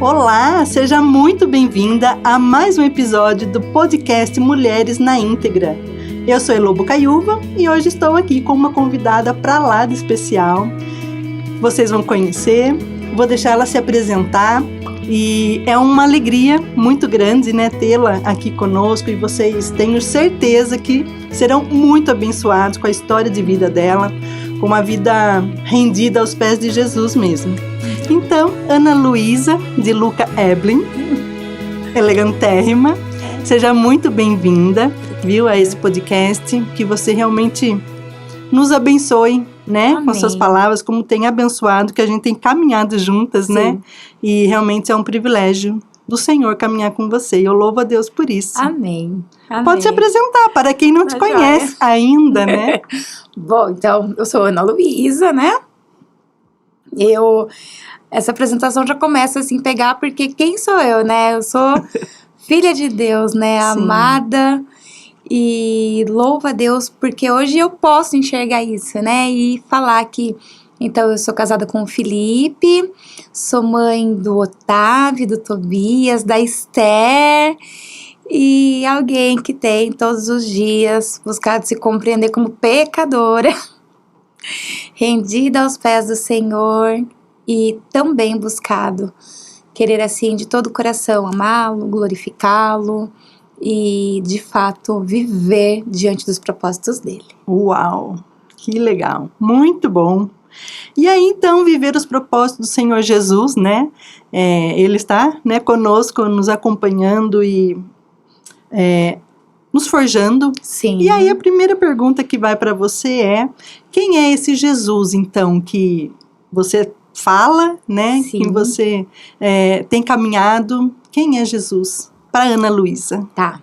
Olá, seja muito bem-vinda a mais um episódio do podcast Mulheres na Íntegra. Eu sou Elô Bocaiúva e hoje estou aqui com uma convidada pra lá de especial. Vocês vão conhecer, vou deixar ela se apresentar e é uma alegria muito grande, né, tê-la aqui conosco e vocês tenho certeza que serão muito abençoados com a história de vida dela, com uma vida rendida aos pés de Jesus mesmo. Então, Ana Luísa de Luca Eblin, elegantérrima, seja muito bem-vinda, viu, a esse podcast, que você realmente nos abençoe, né, Amém. Com suas palavras, como tem abençoado, que a gente tem caminhado juntas, Sim. né, e realmente é um privilégio do Senhor caminhar com você, e eu louvo a Deus por isso. Amém. Amém. Pode se apresentar, para quem não te Tá conhece ainda, né? Bom, então, eu sou Ana Luísa, né? Essa apresentação já começa assim a pegar, porque quem sou eu, né? Eu sou filha de Deus, né? Sim. Amada, e louva a Deus, porque hoje eu posso enxergar isso, né? E falar que, então, eu sou casada com o Felipe, sou mãe do Otávio, do Tobias, da Esther, e alguém que tem todos os dias buscado se compreender como pecadora, rendida aos pés do Senhor e também buscado querer assim de todo o coração amá-lo, glorificá-lo e de fato viver diante dos propósitos dele. Uau, que legal, muito bom. E aí então viver os propósitos do Senhor Jesus, né? Ele está, né, conosco, nos acompanhando e nos forjando. Sim. E aí a primeira pergunta que vai para você é: quem é esse Jesus, então, que você fala, né? Sim. Que você tem caminhado? Quem é Jesus para Ana Luísa? Tá.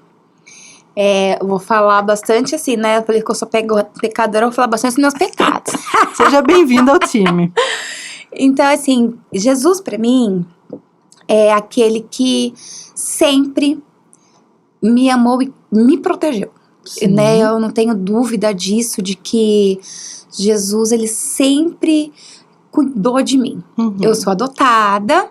Eu vou falar bastante assim, né? Eu falei que eu sou pecadora, eu vou falar bastante dos meus pecados. Seja bem-vinda ao time. Então, assim, Jesus pra mim é aquele que sempre me amou e me protegeu, né? Eu não tenho dúvida disso, de que Jesus, ele sempre cuidou de mim. Uhum. Eu sou adotada,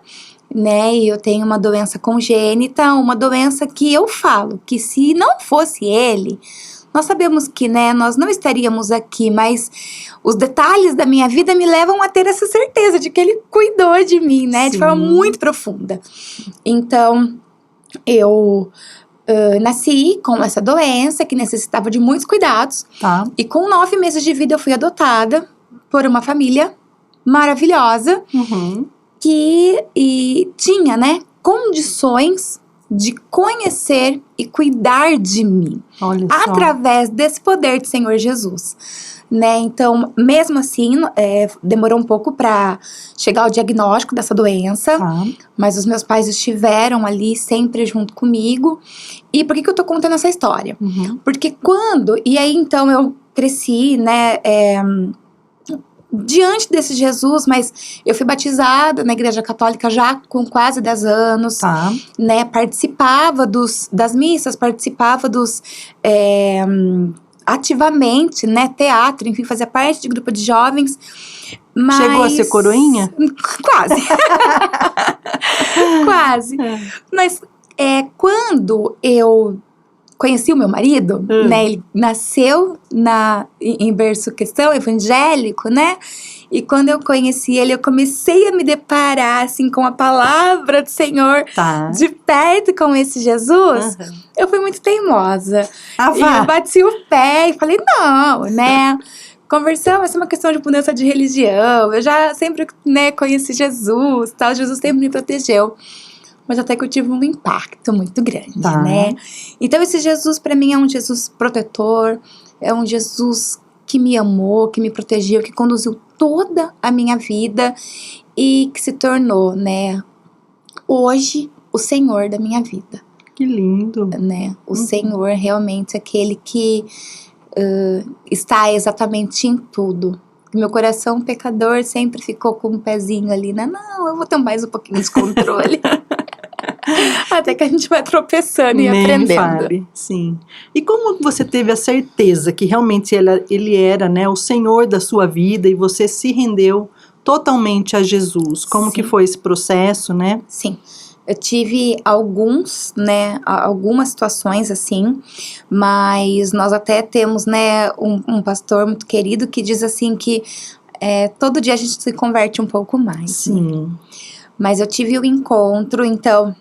né? E eu tenho uma doença congênita, uma doença que eu falo que se não fosse ele, nós sabemos que, né, nós não estaríamos aqui, mas os detalhes da minha vida me levam a ter essa certeza de que ele cuidou de mim, né? Sim. De forma muito profunda. Então, eu nasci com essa doença que necessitava de muitos cuidados. Tá. E com 9 meses de vida eu fui adotada por uma família maravilhosa Uhum. que tinha, né, condições de conhecer e cuidar de mim. Olha só. Através desse poder do Senhor Jesus, né? Então, mesmo assim, demorou um pouco para chegar ao diagnóstico dessa doença, Tá. mas os meus pais estiveram ali sempre junto comigo. E por que eu tô contando essa história? Uhum. Porque e aí então eu cresci, né, diante desse Jesus, mas eu fui batizada na igreja católica já com quase 10 anos, Tá. né, participava das missas, participava ativamente, né, teatro, enfim, fazia parte de grupo de jovens, mas... Chegou a ser coroinha? Quase. Quase. Mas quando eu conheci o meu marido, né, ele nasceu em berço cristão, evangélico, né, e quando eu conheci ele, eu comecei a me deparar, assim, com a palavra do Senhor, Tá. de perto com esse Jesus. Uhum. Eu fui muito teimosa. Ah, E vá. eu bati o pé e falei, não, né, conversamos, essa é uma questão de mudança de religião, eu já sempre, né, conheci Jesus, tal, Jesus sempre me protegeu. Mas até que eu tive um impacto muito grande, Tá. né? Então esse Jesus pra mim é um Jesus protetor, é um Jesus que me amou, que me protegeu, que conduziu toda a minha vida e que se tornou, né, hoje o Senhor da minha vida, Que lindo. né? O Senhor realmente é aquele que está exatamente em tudo. Meu coração pecador sempre ficou com um pezinho ali, né? Não, eu vou ter mais um pouquinho de controle. Até que a gente vai tropeçando e Nem aprendendo. fale, sim. E como você teve a certeza que realmente ele era, né, o Senhor da sua vida e você se rendeu totalmente a Jesus? Como que foi esse processo, né? Sim. Eu tive algumas situações assim, mas nós até temos, né, um pastor muito querido que diz assim que todo dia a gente se converte um pouco mais. Sim. Mas eu tive o encontro, então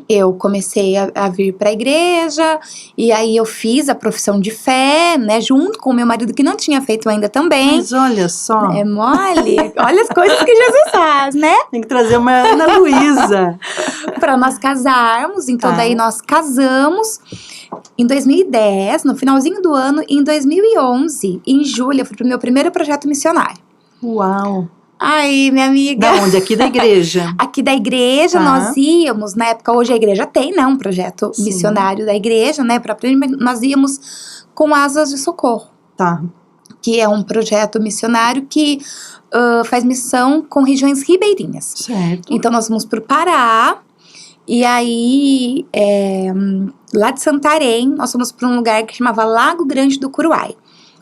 eu comecei a vir para a igreja, e aí eu fiz a profissão de fé, né, junto com o meu marido, que não tinha feito ainda também. Mas olha só. É mole? Olha as coisas que Jesus faz, né? Tem que trazer uma Ana Luísa. Para nós casarmos, então daí nós casamos em 2010, no finalzinho do ano, e em 2011, em julho, eu fui pro meu primeiro projeto missionário. Uau. Aí, minha amiga. Da onde? Aqui da igreja? Aqui da igreja, nós íamos, na época, hoje a igreja tem, né, um projeto missionário da igreja, né, nós íamos com Asas de Socorro. Tá. Que é um projeto missionário que faz missão com regiões ribeirinhas. Certo. Então, nós fomos pro Pará, e aí, lá de Santarém, nós fomos para um lugar que chamava Lago Grande do Curuai.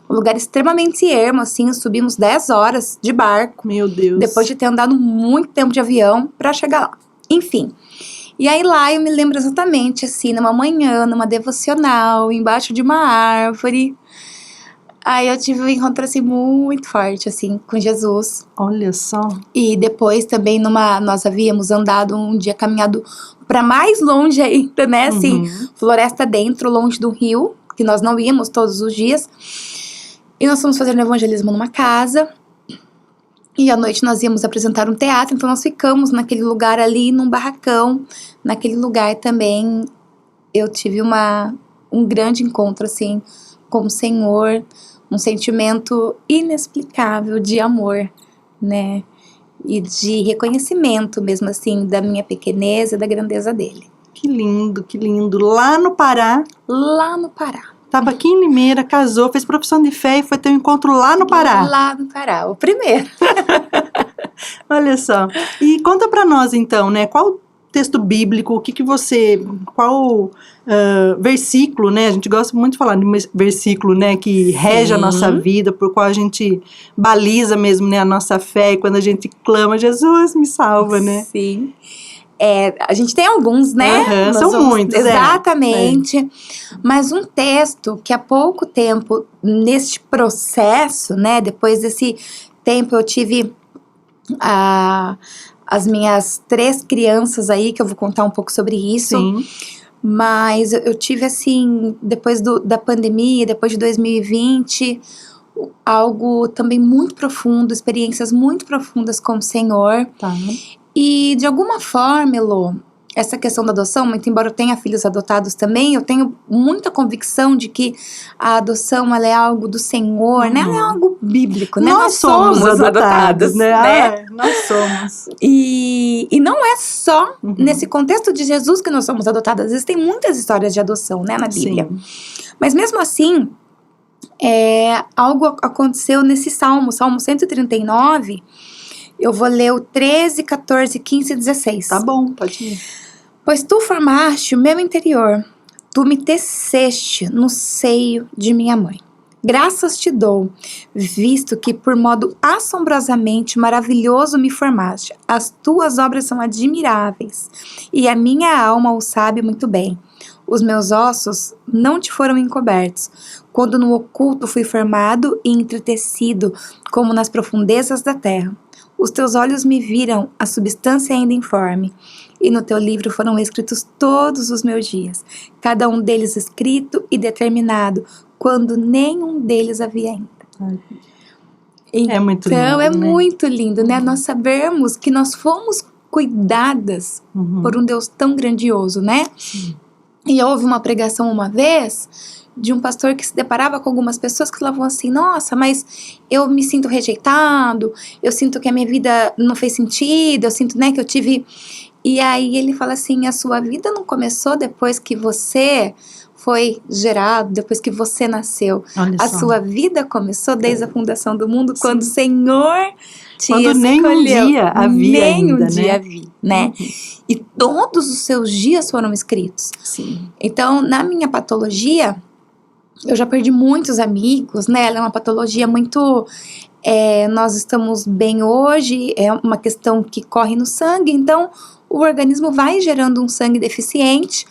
Um lugar extremamente ermo, assim, subimos 10 horas de barco. Meu Deus. Depois de ter andado muito tempo de avião para chegar lá. Enfim. E aí lá eu me lembro exatamente, assim, numa manhã, numa devocional, embaixo de uma árvore. Aí eu tive um encontro, assim, muito forte, assim, com Jesus. Olha só. E depois também nós havíamos andado um dia, caminhado para mais longe ainda, né, assim, floresta dentro, longe do rio, que nós não íamos todos os dias. E nós fomos fazer um evangelismo numa casa. E à noite nós íamos apresentar um teatro. Então nós ficamos naquele lugar ali, num barracão. Naquele lugar também eu tive um grande encontro, assim, com o Senhor. Um sentimento inexplicável de amor, né? E de reconhecimento mesmo, assim, da minha pequenez e da grandeza dele. Que lindo, que lindo. Lá no Pará. Lá no Pará. Tava aqui em Limeira, casou, fez profissão de fé e foi ter um encontro lá no Pará. Lá no Pará, o primeiro. Olha só. E conta pra nós então, né? Qual texto bíblico, qual versículo, né? A gente gosta muito de falar de versículo, né? Que rege a nossa vida, por qual a gente baliza mesmo, né? A nossa fé. E quando a gente clama, Jesus me salva, né? Sim. A gente tem alguns, né? São muitos. Exatamente. Mas um texto que há pouco tempo, neste processo, né? Depois desse tempo, eu tive as minhas 3 crianças aí, que eu vou contar um pouco sobre isso. Sim. Mas eu tive, assim, depois da pandemia, depois de 2020, algo também muito profundo, experiências muito profundas com o Senhor. Tá. E, de alguma forma, Elô, essa questão da adoção, muito embora eu tenha filhos adotados também, eu tenho muita convicção de que a adoção, ela é algo do Senhor, né? Ela é algo bíblico, né? Nós somos adotados, né? Nós somos. E não é só nesse contexto de Jesus que nós somos adotados. Existem muitas histórias de adoção, né, na Bíblia. Sim. Mas mesmo assim, algo aconteceu nesse Salmo 139. Eu vou ler o 13, 14, 15 e 16. Tá bom, pode ir. Pois tu formaste o meu interior, tu me teceste no seio de minha mãe. Graças te dou, visto que por modo assombrosamente maravilhoso me formaste. As tuas obras são admiráveis, e a minha alma o sabe muito bem. Os meus ossos não te foram encobertos, quando no oculto fui formado e entretecido, como nas profundezas da terra. Os teus olhos me viram a substância ainda informe, e no teu livro foram escritos todos os meus dias, cada um deles escrito e determinado, quando nenhum deles havia ainda. É muito lindo, Então, né? muito lindo, né? Nós sabemos que nós fomos cuidadas por um Deus tão grandioso, né? Sim. E houve uma pregação uma vez de um pastor que se deparava com algumas pessoas que falavam assim: nossa, mas eu me sinto rejeitado, eu sinto que a minha vida não fez sentido, eu sinto, né, que eu tive... E aí ele fala assim: a sua vida não começou depois que você foi gerado, depois que você nasceu. Olha a só. sua vida começou desde a fundação do mundo, quando o Senhor te Quando escolheu. nem um dia havia ainda, dia né? havia, né? E todos os seus dias foram escritos. Sim. Então, na minha patologia, eu já perdi muitos amigos, né? Ela é uma patologia muito nós estamos bem hoje, é uma questão que corre no sangue, então o organismo vai gerando um sangue deficiente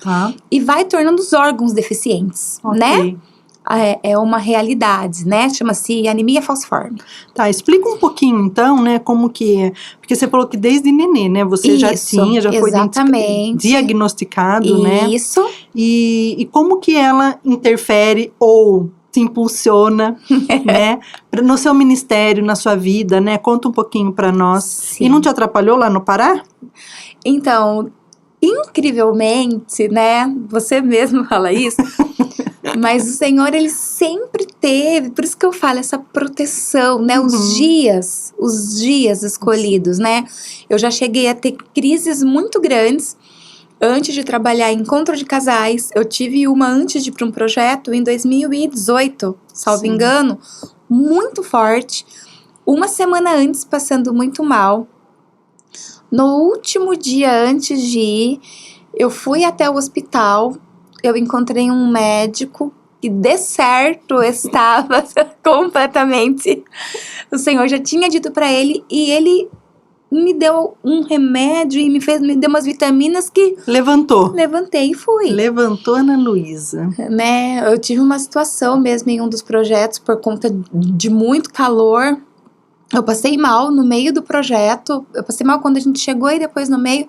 e vai tornando os órgãos deficientes, né? É uma realidade, né? Chama-se anemia falciforme. Tá, explica um pouquinho então, né, como que é. Porque você falou que desde nenê, né, você já foi diagnosticado, né? Isso. E como que ela interfere ou te impulsiona, né, no seu ministério, na sua vida, né? Conta um pouquinho para nós. Sim. E não te atrapalhou lá no Pará? Então, incrivelmente, né, você mesmo fala isso, mas o Senhor, Ele sempre teve, por isso que eu falo, essa proteção, né, os dias escolhidos, né, eu já cheguei a ter crises muito grandes, antes de trabalhar em encontro de casais, eu tive uma antes de ir para um projeto em 2018, salvo engano, muito forte, uma semana antes passando muito mal. No último dia antes de ir, eu fui até o hospital, eu encontrei um médico que de certo estava completamente... O Senhor já tinha dito para ele e ele me deu um remédio e me deu umas vitaminas que... Levantei e fui. Levantou, Ana Luísa. Né, eu tive uma situação mesmo em um dos projetos por conta de muito calor. Eu passei mal no meio do projeto, eu passei mal quando a gente chegou e depois no meio.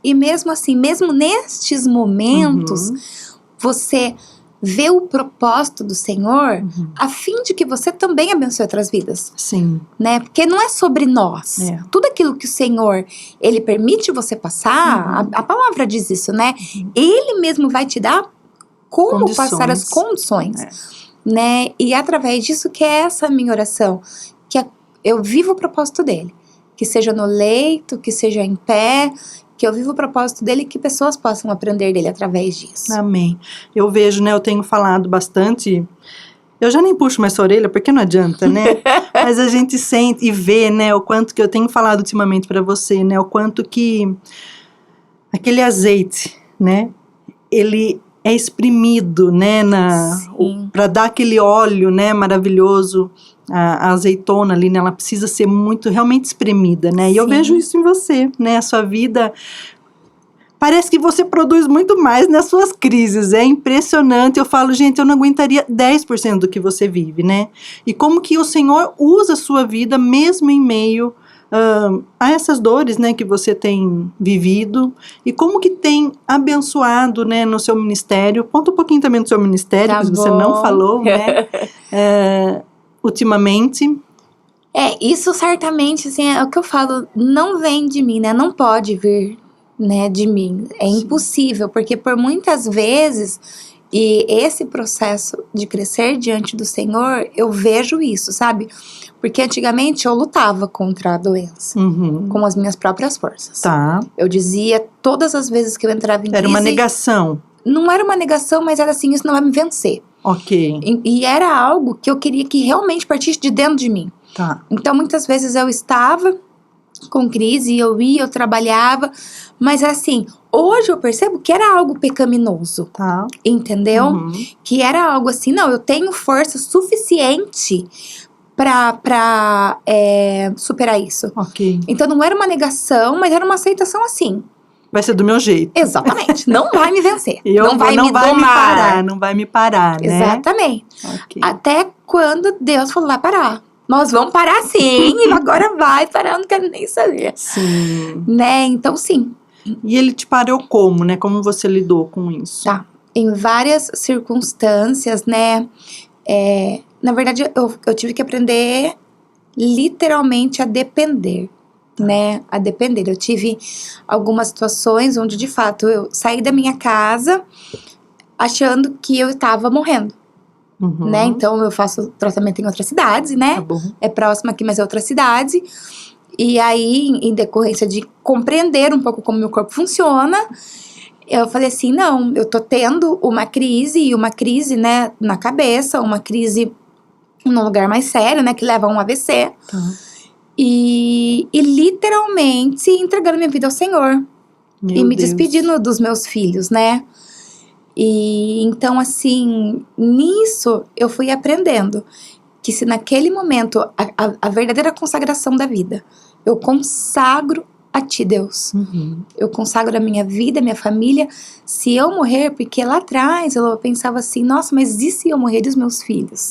E mesmo assim, mesmo nestes momentos, você vê o propósito do Senhor a fim de que você também abençoe outras vidas. Sim. Né? Porque não é sobre nós. Tudo aquilo que o Senhor, Ele permite você passar, a palavra diz isso, né? Ele mesmo vai te dar como passar as condições. Né? E através disso que é essa minha oração, que eu vivo o propósito dele, que seja no leito, que seja em pé, que eu vivo o propósito dele e que pessoas possam aprender dele através disso. Amém. Eu vejo, né, eu tenho falado bastante, eu já nem puxo mais essa orelha, porque não adianta, né? Mas a gente sente e vê, né, o quanto que eu tenho falado ultimamente para você, né, o quanto que aquele azeite, né, ele é exprimido, né, para dar aquele óleo, né, maravilhoso. A azeitona ali, né, ela precisa ser muito, realmente espremida, né, e eu vejo isso em você, né, a sua vida, parece que você produz muito mais nas suas crises, é impressionante, eu falo, gente, eu não aguentaria 10% do que você vive, né, e como que o Senhor usa a sua vida, mesmo em meio a essas dores, né, que você tem vivido, e como que tem abençoado, né, no seu ministério. Conta um pouquinho também do seu ministério, que você não falou, né, ultimamente. Isso certamente, assim, é o que eu falo, não vem de mim, né, não pode vir, né, de mim, é impossível, porque por muitas vezes, e esse processo de crescer diante do Senhor, eu vejo isso, sabe, porque antigamente eu lutava contra a doença, com as minhas próprias forças. Eu dizia todas as vezes que eu entrava em crise... Era uma negação. Não era uma negação, mas era assim, isso não vai me vencer. Ok. E era algo que eu queria que realmente partisse de dentro de mim. Então, muitas vezes eu estava com crise, eu ia, eu trabalhava, mas assim, hoje eu percebo que era algo pecaminoso, entendeu? Que era algo assim, não, eu tenho força suficiente pra superar isso. Então, não era uma negação, mas era uma aceitação assim. Vai ser do meu jeito. Exatamente. Não vai me vencer. Não vai me domar. Não vai me parar, né? Exatamente. Até quando Deus falou, vai parar. Nós vamos parar sim, e agora vai parar, eu não quero nem saber. Sim. Né, então sim. E ele te parou como, né? Como você lidou com isso? Em várias circunstâncias, né? Na verdade, eu tive que aprender literalmente a depender. Né, a depender. Eu tive algumas situações onde, de fato, eu saí da minha casa achando que eu estava morrendo. Né, então eu faço tratamento em outras cidades, né? É próximo aqui, mas é outra cidade. E aí, em decorrência de compreender um pouco como meu corpo funciona, eu falei assim, não, eu tô tendo uma crise, né, na cabeça, uma crise num lugar mais sério, né, que leva a um AVC. E literalmente entregando minha vida ao Senhor. E me despedindo dos meus filhos, né? E então, assim, nisso eu fui aprendendo que que se naquele momento, a verdadeira consagração da vida, eu consagro a ti, Deus. Eu consagro a minha vida, a minha família. Se eu morrer, porque lá atrás eu pensava assim, nossa, mas e se eu morrer dos meus filhos?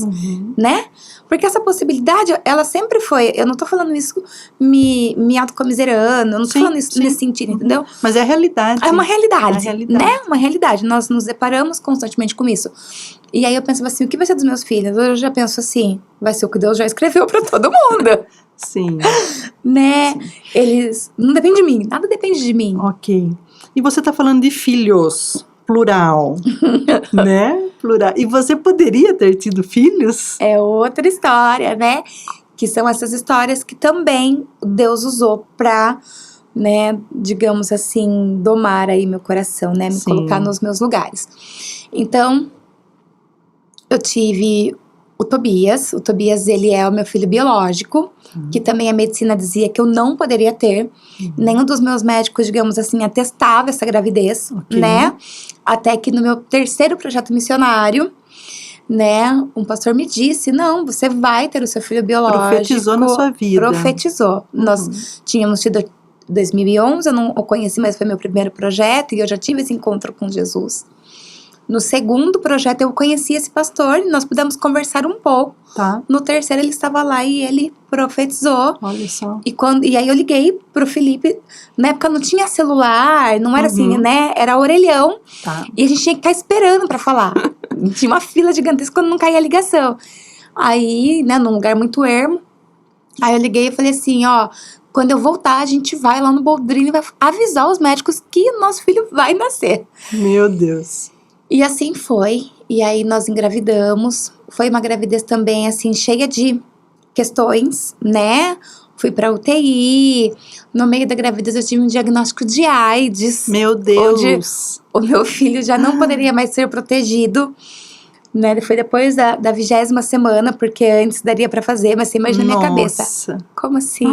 Né? Porque essa possibilidade, ela sempre foi, eu não tô falando isso me autocomiserando, eu não tô falando isso nesse sentido, entendeu? Mas é a realidade. É uma realidade, né? É Uma realidade. Nós nos deparamos constantemente com isso. E aí eu pensava assim, o que vai ser dos meus filhos? Eu já penso assim, vai ser o que Deus já escreveu pra todo mundo. Sim. Né? Sim. Eles, não depende de mim, nada depende de mim. Ok. E você tá falando de filhos, plural, né? Plural. E você poderia ter tido filhos? É outra história, né? Que são essas histórias que também Deus usou pra, né, digamos assim, domar aí meu coração, né? Me colocar nos meus lugares. Então, eu tive o Tobias. O Tobias, ele é o meu filho biológico, que também a medicina dizia que eu não poderia ter. Nenhum dos meus médicos, digamos assim, atestava essa gravidez, né? Até que no meu terceiro projeto missionário, né, um pastor me disse, não, você vai ter o seu filho biológico. Profetizou na sua vida. Profetizou. Nós tínhamos tido 2011, eu não o conheci, mas foi meu primeiro projeto, e eu já tive esse encontro com Jesus. No segundo projeto eu conheci esse pastor e nós pudemos conversar um pouco. Tá. No terceiro ele estava lá e ele profetizou. Olha só. E aí eu liguei pro Felipe. Na época não tinha celular, não era assim, né? Era orelhão. Tá. E a gente tinha que ficar esperando pra falar. Tinha uma fila gigantesca quando não caía a ligação. Aí, né, num lugar muito ermo. Aí eu liguei e falei assim, ó, quando eu voltar a gente vai lá no Boldrini e vai avisar os médicos que nosso filho vai nascer. Meu Deus. E assim foi, e aí nós engravidamos, foi uma gravidez também, assim, cheia de questões, né? Fui pra UTI, no meio da gravidez eu tive um diagnóstico de AIDS. Meu Deus! Onde o meu filho já não poderia mais ser protegido, né? Ele foi depois da 20ª semana, porque antes daria pra fazer, mas você imagina na minha cabeça. Como assim,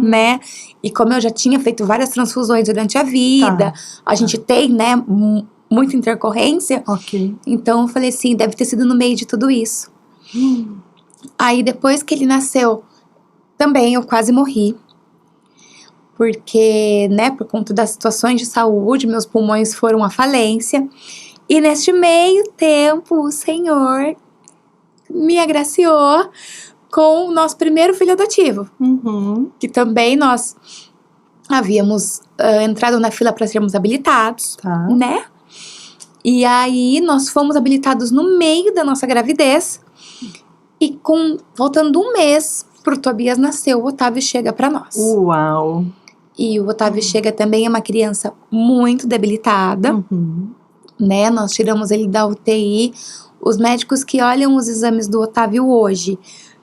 né? E como eu já tinha feito várias transfusões durante a vida, a gente tem, né, muita intercorrência. Ok. Então eu falei assim, deve ter sido no meio de tudo isso. Aí depois que ele nasceu, também eu quase morri. Porque, né, por conta das situações de saúde, meus pulmões foram à falência. E neste meio tempo, o Senhor me agraciou com o nosso primeiro filho adotivo. Que também nós havíamos entrado na fila para sermos habilitados, né? E aí, nós fomos habilitados no meio da nossa gravidez. E faltando um mês pro Tobias nascer, o Otávio chega pra nós. Uau! E o Otávio chega também, é uma criança muito debilitada. Né? Nós tiramos ele da UTI. Os médicos que olham os exames do Otávio hoje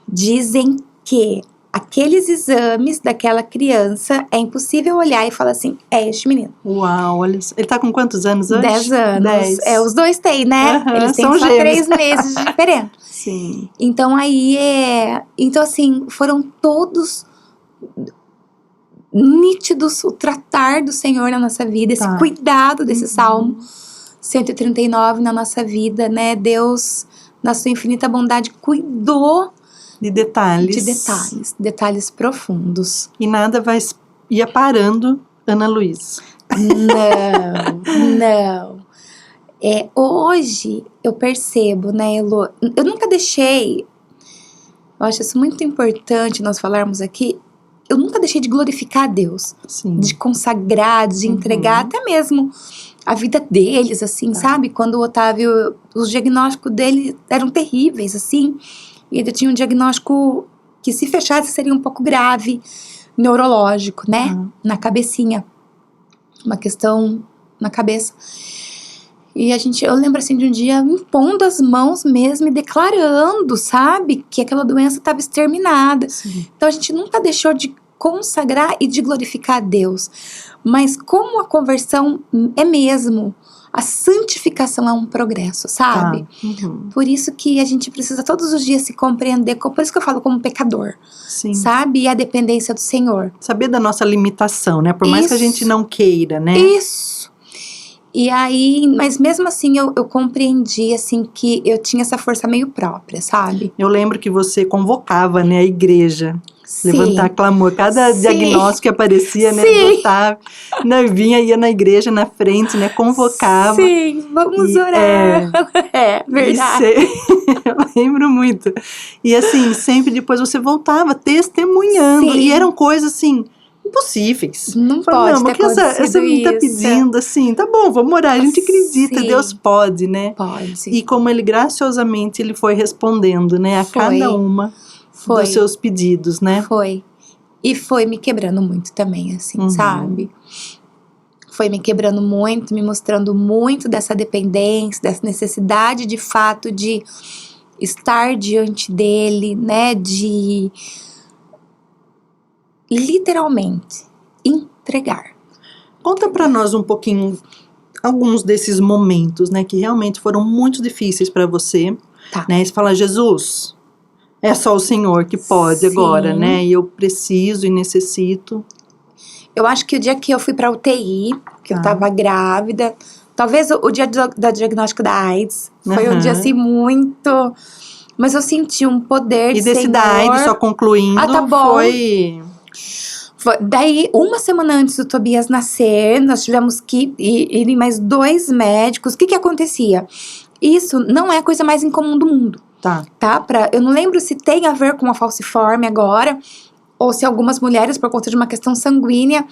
dizem que aqueles exames daquela criança é impossível olhar e falar assim, é este menino. Uau, olha só. Ele tá com quantos anos hoje? 10 anos. 10. Os dois têm, né? Eles têm são só gêmeos. 3 meses de diferença. Sim. Então aí Então assim, foram todos nítidos o tratar do Senhor na nossa vida, esse cuidado desse Salmo 139 na nossa vida, né? Deus, na sua infinita bondade, cuidou de detalhes. Detalhes profundos. E nada ia parando Ana Luísa. Não. Hoje eu percebo, né, Elô, eu nunca deixei, eu acho isso muito importante nós falarmos aqui, eu nunca deixei de glorificar a Deus, de consagrar, de entregar até mesmo a vida deles, assim, sabe? Quando o Otávio, os diagnósticos dele eram terríveis, assim, e ele tinha um diagnóstico que se fechasse seria um pouco grave, neurológico, né? Na cabecinha, uma questão na cabeça. E eu lembro assim de um dia impondo as mãos mesmo e declarando, sabe? Que aquela doença estava exterminada. Então a gente nunca deixou de consagrar e de glorificar a Deus. Mas como a conversão é mesmo, a santificação é um progresso, sabe? Por isso que a gente precisa todos os dias se compreender, por isso que eu falo como pecador, sabe? E a dependência do Senhor. Saber da nossa limitação, né? Por mais que a gente não queira, né? Isso. E aí, mas mesmo assim eu compreendi, assim, que eu tinha essa força meio própria, sabe? Eu lembro que você convocava, né, a igreja. Sim. Levantar clamor. Cada Sim. diagnóstico que aparecia, né, Sim. do Otávio, né, ia na igreja, na frente, né, convocava. Sim, vamos orar. É, verdade. Eu lembro muito. E assim, sempre depois você voltava testemunhando. Sim. E eram coisas, assim, impossíveis. Não Falei, pode ter mas que essa acontecido me tá isso. pedindo, assim, tá bom, vamos orar, a gente acredita, Sim. Deus pode, né? Pode. E como ele graciosamente ele foi respondendo, né, a cada uma dos seus pedidos, né? Foi. E foi me quebrando muito também, assim, sabe? Foi me quebrando muito, me mostrando muito dessa dependência, dessa necessidade de fato de estar diante dele, né? De literalmente entregar. Conta pra nós um pouquinho alguns desses momentos, né, que realmente foram muito difíceis pra você, Tá. né? Você fala, Jesus, é só o Senhor que pode Sim. agora, né? E eu preciso e necessito. Eu acho que o dia que eu fui pra UTI, que eu tava grávida, talvez o dia da diagnóstico da AIDS, foi um dia assim muito... Mas eu senti um poder E do desse Senhor. da AIDS, só concluindo, tá bom. foi... Daí, uma semana antes do Tobias nascer, nós tivemos que ir em mais 2 médicos. O que acontecia? Isso não é a coisa mais incomum do mundo. Tá. Eu não lembro se tem a ver com a falciforme agora, ou se algumas mulheres, por conta de uma questão sanguínea.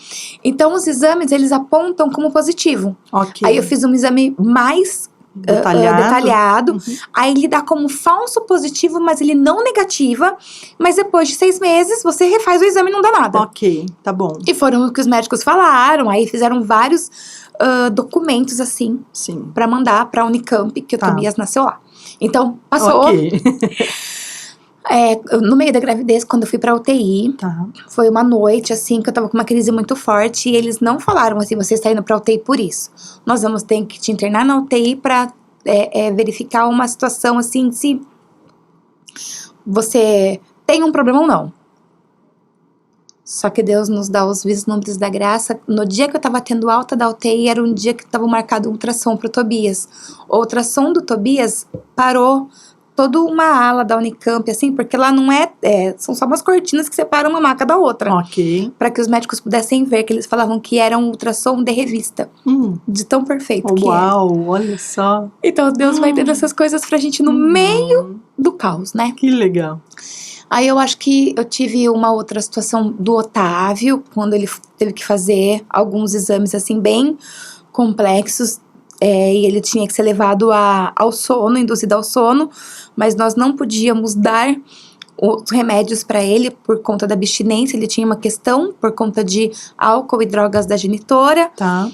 Então, os exames, eles apontam como positivo. Ok. Aí eu fiz um exame mais detalhado. Aí ele dá como falso positivo, mas ele não negativa. Mas depois de 6 meses, você refaz o exame e não dá nada. Ok, tá bom. E foram o que os médicos falaram. Aí fizeram vários documentos, assim, Sim. pra mandar pra Unicamp, que o Tá. Tobias nasceu lá. Então, passou. Ok. No meio da gravidez, quando eu fui pra UTI, Tá. foi uma noite, assim, que eu tava com uma crise muito forte. E eles não falaram assim, você está indo pra UTI por isso. Nós vamos ter que te internar na UTI pra verificar uma situação, assim, se você tem um problema ou não. Só que Deus nos dá os vislumbres da graça. No dia que eu tava tendo alta da UTI, era um dia que tava marcado um ultrassom pro Tobias. O ultrassom do Tobias parou toda uma ala da Unicamp, assim, porque lá não são só umas cortinas que separam uma maca da outra. Ok. Pra que os médicos pudessem ver, que eles falavam que era um ultrassom de revista. De tão perfeito que é. Uau, olha só. Então Deus vai dando essas coisas pra gente no meio do caos, né? Que legal. Aí eu acho que eu tive uma outra situação do Otávio, quando ele teve que fazer alguns exames, assim, bem complexos. E ele tinha que ser levado ao sono, induzido ao sono, mas nós não podíamos dar os remédios para ele por conta da abstinência. Ele tinha uma questão por conta de álcool e drogas da genitora. Tá.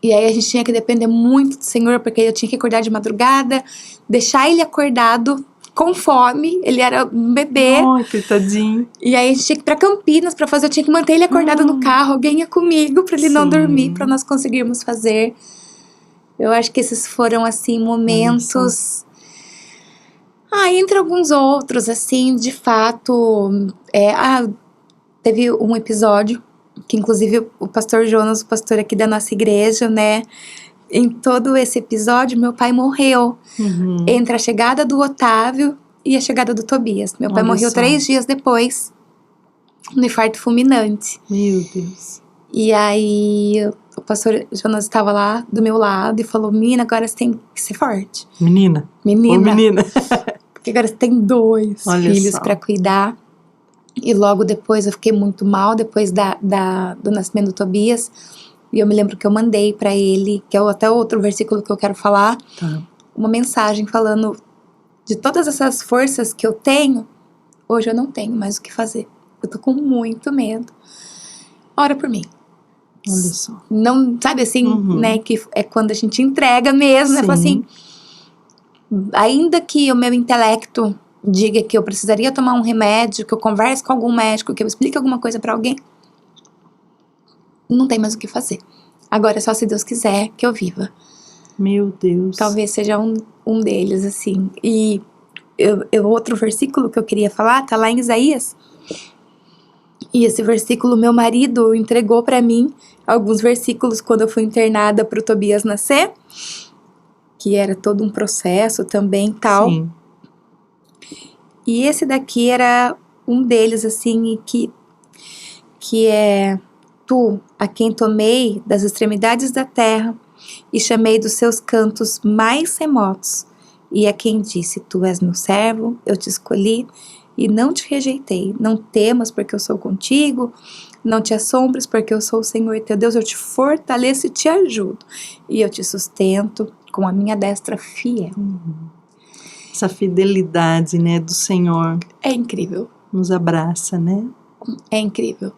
E aí a gente tinha que depender muito do Senhor, porque eu tinha que acordar de madrugada, deixar ele acordado com fome. Ele era um bebê. Ai, coitadinho. E aí a gente tinha que ir pra Campinas pra fazer. Eu tinha que manter ele acordado no carro. Alguém ia comigo pra ele não dormir, pra nós conseguirmos fazer. Eu acho que esses foram, assim, momentos... entre alguns outros, assim, de fato... teve um episódio que, inclusive, o pastor Jonas, o pastor aqui da nossa igreja, né? Em todo esse episódio, meu pai morreu. Entre a chegada do Otávio e a chegada do Tobias. Meu pai morreu 3 dias depois, no infarto fulminante. Meu Deus. E aí... O pastor Jonas estava lá do meu lado e falou: menina, agora você tem que ser forte. Menina. Porque agora você tem 2 filhos pra cuidar. E logo depois eu fiquei muito mal, depois do nascimento do Tobias. E eu me lembro que eu mandei pra ele, que é até outro versículo que eu quero falar, uma mensagem falando de todas essas forças que eu tenho, hoje eu não tenho mais o que fazer. Eu tô com muito medo. Ora por mim. Olha só. Não, sabe assim, né, que é quando a gente entrega mesmo, né, fala assim, ainda que o meu intelecto diga que eu precisaria tomar um remédio, que eu converse com algum médico, que eu explique alguma coisa pra alguém, não tem mais o que fazer. Agora é só se Deus quiser que eu viva. Meu Deus. Talvez seja um deles, assim. E outro versículo que eu queria falar, tá lá em Isaías. E esse versículo meu marido entregou para mim, alguns versículos quando eu fui internada pro Tobias nascer, que era todo um processo também, tal. Sim. E esse daqui era um deles, assim, que é: Tu, a quem tomei das extremidades da terra e chamei dos seus cantos mais remotos, e a quem disse: Tu és meu servo, eu te escolhi e não te rejeitei. Não temas, porque eu sou contigo, não te assombres, porque eu sou o Senhor teu Deus, eu te fortaleço e te ajudo, e eu te sustento com a minha destra fiel. Essa fidelidade, né, do Senhor É incrível, nos abraça, né? é incrível.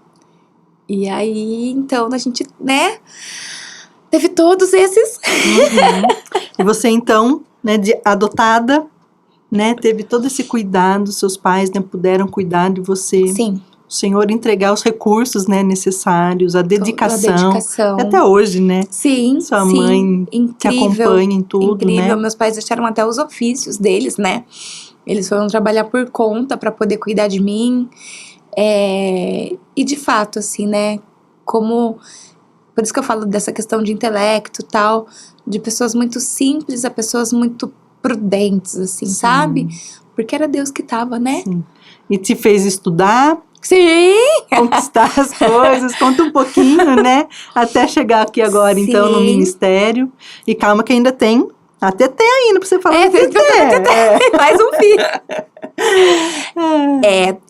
E aí, então, a gente, né, teve todos esses. E você, então, né, adotada, né, teve todo esse cuidado, seus pais, né, puderam cuidar de você. Sim, O Senhor entregar os recursos, né, necessários, a dedicação. a dedicação. E até hoje, né? Sim, Sua sim, mãe te incrível, acompanha em tudo, incrível. né? Meus pais deixaram até os ofícios deles, né? Eles foram trabalhar por conta para poder cuidar de mim. E de fato, assim, né? Como... Por isso que eu falo dessa questão de intelecto e tal, de pessoas muito simples a pessoas muito prudentes, assim, Sim. sabe? Porque era Deus que tava, né? Sim. E te fez estudar, Sim! conquistar as coisas, conta um pouquinho, né? Até chegar aqui agora, então, no Sim. ministério. E calma que ainda tem a TT ainda, pra você falar É, do TT. mais um filho.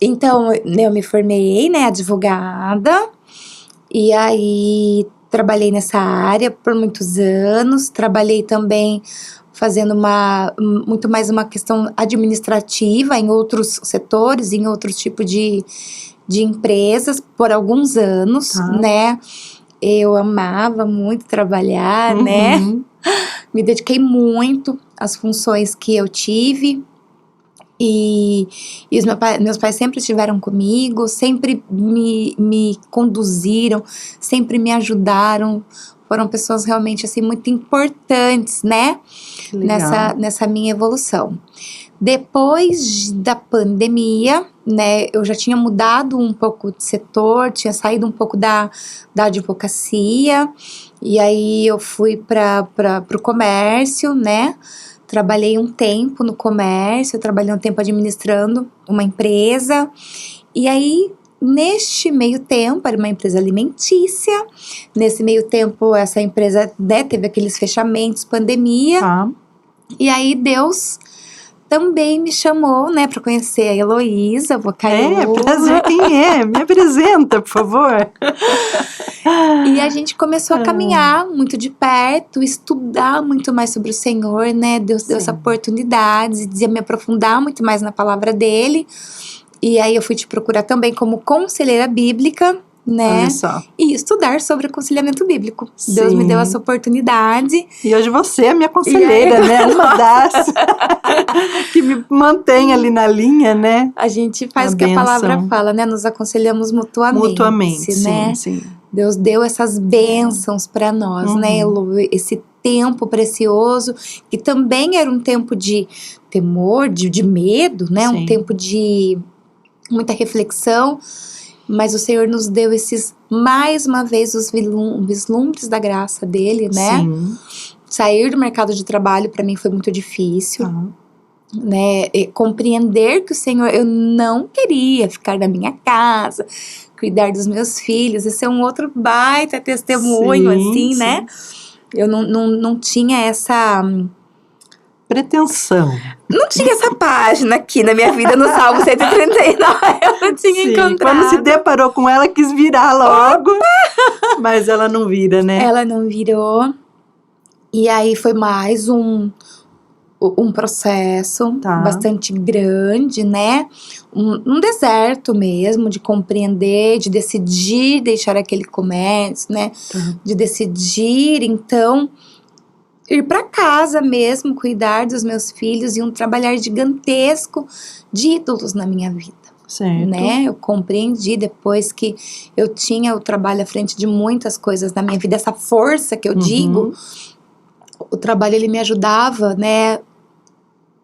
Então, eu me formei, né, advogada. E aí, trabalhei nessa área por muitos anos. Trabalhei também fazendo muito mais uma questão administrativa em outros setores, em outros tipos de empresas por alguns anos, né? Eu amava muito trabalhar, né? Me dediquei muito às funções que eu tive. E os meus pais sempre estiveram comigo, sempre me conduziram, sempre me ajudaram. Foram pessoas realmente, assim, muito importantes, né? Nessa minha evolução. Depois da pandemia, né, eu já tinha mudado um pouco de setor, tinha saído um pouco da advocacia, e aí eu fui para o comércio, né? Trabalhei um tempo no comércio, trabalhei um tempo administrando uma empresa, e aí, neste meio tempo, era uma empresa alimentícia, nesse meio tempo, essa empresa, né, teve aqueles fechamentos, pandemia, e aí Deus também me chamou, né, para conhecer a Heloísa, prazer, quem é? Me apresenta, por favor. E a gente começou a caminhar muito de perto, estudar muito mais sobre o Senhor, né? Deus deu essa oportunidade de me aprofundar muito mais na palavra dele. E aí eu fui te procurar também como conselheira bíblica, né? Olha só. E estudar sobre aconselhamento bíblico. Sim. Deus me deu essa oportunidade. E hoje você é a minha conselheira, né? Uma das que me mantém ali na linha, né? A gente faz o que a palavra fala, né? Nos aconselhamos mutuamente. Mutuamente, né? Sim. Deus deu essas bênçãos para nós, né? Esse tempo precioso, que também era um tempo de temor, de medo, né? Um tempo de muita reflexão. Mas o Senhor nos deu mais uma vez, os vislumbres da graça dele, né? Sim. Sair do mercado de trabalho para mim foi muito difícil, né? E compreender que o Senhor, eu não queria ficar na minha casa, cuidar dos meus filhos. Esse é um outro baita testemunho, assim, né? Eu não tinha essa pretensão. Não tinha essa página aqui na minha vida no Salmo 139. Eu não tinha encontrado. Quando se deparou com ela, quis virar logo. Mas ela não vira, né? Ela não virou. E aí foi mais um processo bastante grande, né? Um deserto mesmo, de compreender, de decidir deixar aquele comércio, né? De decidir, então, ir para casa mesmo, cuidar dos meus filhos e um trabalhar gigantesco de ídolos na minha vida. Certo. Né? Eu compreendi depois que eu tinha o trabalho à frente de muitas coisas na minha vida, essa força que eu digo, o trabalho ele me ajudava, né?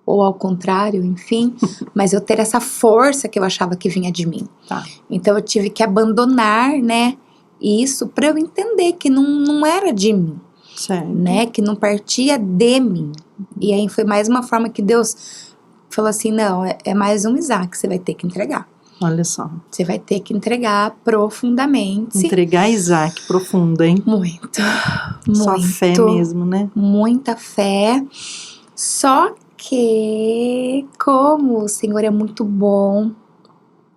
ou ao contrário, enfim, mas eu ter essa força que eu achava que vinha de mim. Tá. Então eu tive que abandonar, né, isso para eu entender que não era de mim, Certo. né, que não partia de mim. E aí foi mais uma forma que Deus falou assim, não, é mais um Isaac que você vai ter que entregar. Olha só. Você vai ter que entregar profundamente. Entregar Isaac profundo, hein? Muito. Só fé mesmo, né? Muita fé. Só que, como o Senhor é muito bom,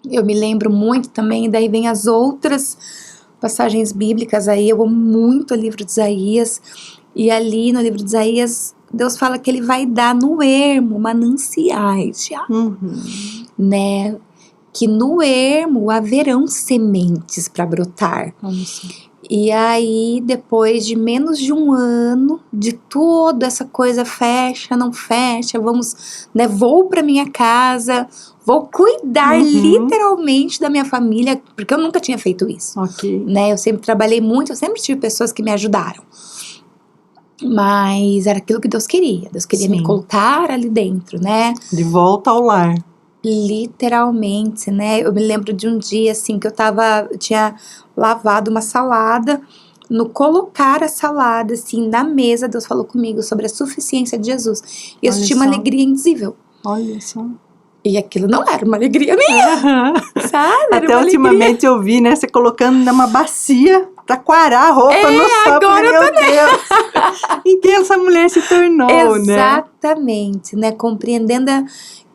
eu me lembro muito também, daí vem as outras passagens bíblicas aí, eu amo muito o livro de Isaías, e ali no livro de Isaías, Deus fala que Ele vai dar no ermo mananciais de água, né? Que no ermo haverão sementes para brotar. E aí, depois de menos de um ano, de toda essa coisa fecha, não fecha, vamos, né, vou para minha casa, vou cuidar literalmente da minha família, porque eu nunca tinha feito isso. Ok. Né, eu sempre trabalhei muito, eu sempre tive pessoas que me ajudaram. Mas era aquilo que Deus queria. Deus queria me colocar ali dentro, né? De volta ao lar. Literalmente, né? Eu me lembro de um dia, assim, que eu tinha lavado uma salada. No colocar a salada, assim, na mesa, Deus falou comigo sobre a suficiência de Jesus. E eu senti uma alegria indizível. Olha só. E aquilo não era uma alegria minha, sabe? Era até ultimamente eu vi, né, você colocando numa bacia pra coarar a roupa no sol. Agora meu Deus! Em que essa mulher se tornou, Exatamente, né? Compreendendo